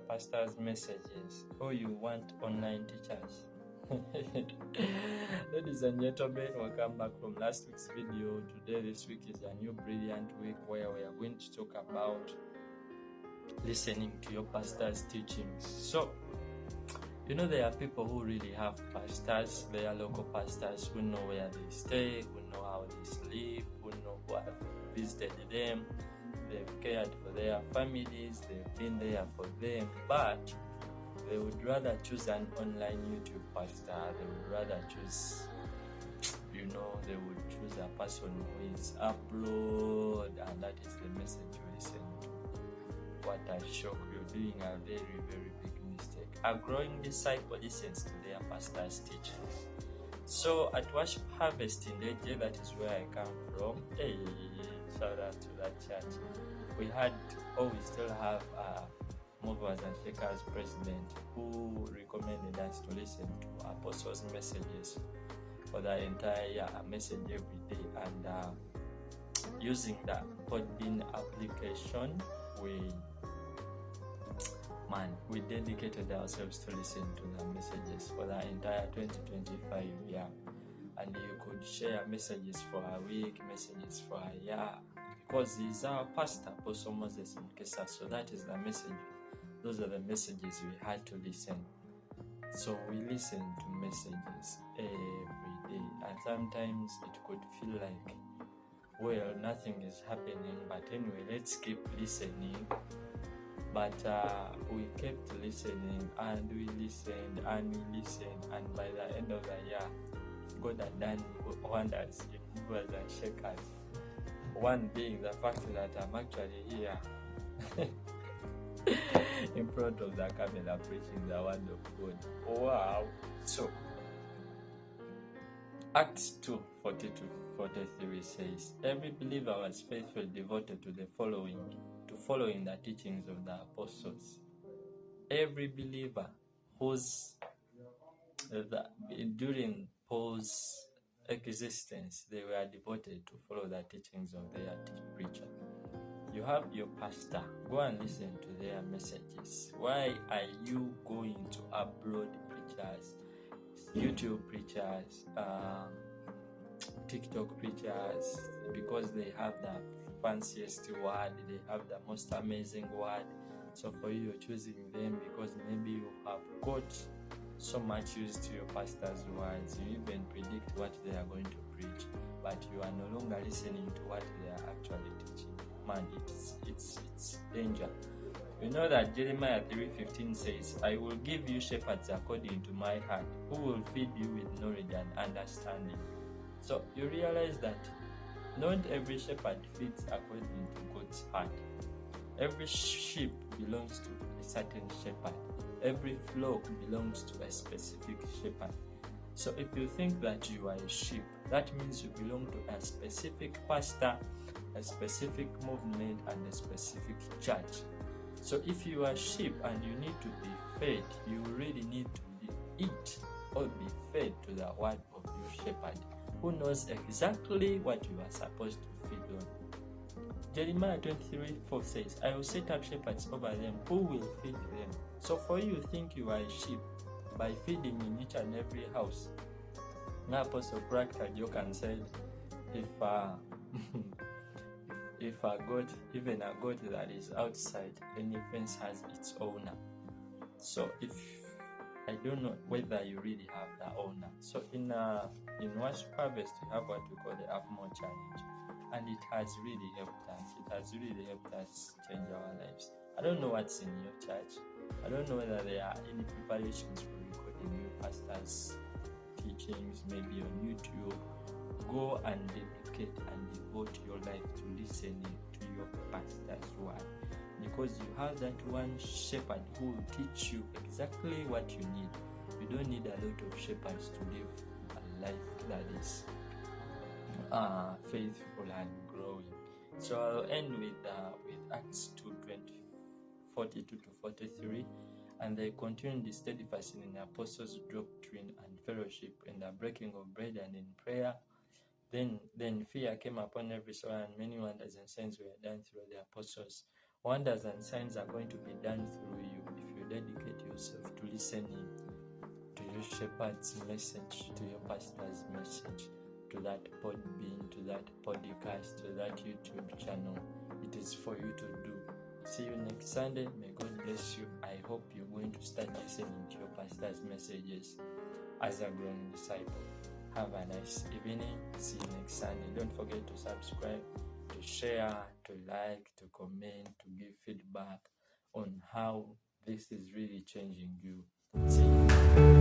pastor's messages, or you want online teachers. Ladies and gentlemen, welcome back from last week's video. Today, this week is a new brilliant week where we are going to talk about listening to your pastor's teachings. So, there are people who really have pastors. They are local pastors who know where they stay, who know how they sleep, who know who have visited them. They've cared for their families, they've been there for them, but they would rather choose an online YouTube pastor. They would rather choose, they would choose a person who is upload, and that is the message you listen to. What a shock! You're doing a very, very big mistake. A growing disciple listens to their pastor's teachings. So at Worship Harvest in Deje, that is where I come from. Hey, shout out to that church. We still have Movers and Shakers president who recommended us to listen to Apostles' messages for the entire message every day. And using the Podbean application, we dedicated ourselves to listen to the messages for the entire 2025 year. And you could share messages for a week, messages for a year, because he's our pastor, Apostle Moses Mukisa. So that is the message. Those are the messages we had to listen. So we listen to messages every day. And sometimes it could feel like, well, nothing is happening, but anyway, let's keep listening. But we kept listening, and we listened, and we listened, and by the end of the year, God had done wonders in Movers and Shakers. One being the fact that I'm actually here in front of the camera preaching the word of God. Wow! So, Acts 2:40-43 says, every believer was faithfully devoted to following the teachings of the apostles. Every believer during Paul's existence, they were devoted to follow the teachings of their preacher. You have your pastor. Go and listen to their messages. Why are you going to upload preachers, YouTube preachers, TikTok preachers? Because they have the fanciest word, they have the most amazing word. So for you, you're choosing them because maybe you have got so much used to your pastor's words. You even predict what they are going to preach, but you are no longer listening to what they are actually teaching. Man, it's danger. You know that Jeremiah 3:15 says, I will give you shepherds according to my heart, who will feed you with knowledge and understanding. So you realize that not every shepherd feeds according to God's heart. Every sheep belongs to a certain shepherd. Every flock belongs to a specific shepherd. So if you think that you are a sheep, that means you belong to a specific pastor, a specific movement, and a specific church. So if you are sheep and you need to be fed, you really need to eat or be fed to the word of your shepherd, who knows exactly what you are supposed to feed on. Jeremiah 23:4 says, I will set up shepherds over them who will feed them. So for you think you are a sheep by feeding in each and every house. Now Apostle cracked a joke and said, if a goat, even a goat that is outside, any fence has its owner. So I don't know whether you really have the owner. So in Worship Harvest, we have what we call the Have More Challenge, and it has really helped us. It has really helped us change our lives. I don't know what's in your church. I don't know whether there are any preparations for recording your pastor's teachings, maybe on YouTube. Go and dedicate and devote your life to listening to your pastor's word, because you have that one shepherd who will teach you exactly what you need. You don't need a lot of shepherds to live a life that is faithful and growing. So I'll end with Acts 2:42-43, and they continued steadfast in the apostles' doctrine and fellowship, in the breaking of bread and in prayer. Then fear came upon every soul, and many wonders and signs were done through the apostles. Wonders and signs are going to be done through you if you dedicate yourself to listening to your shepherd's message, to your pastor's message, to that Podbean, to that podcast, to that YouTube channel. It is for you to do. See you next Sunday. May God bless you. I hope you're going to start listening to your pastor's messages as a growing disciple. Have a nice evening. See you next Sunday. Don't forget to subscribe, to share, to like, to comment, to give feedback on how this is really changing you. See you.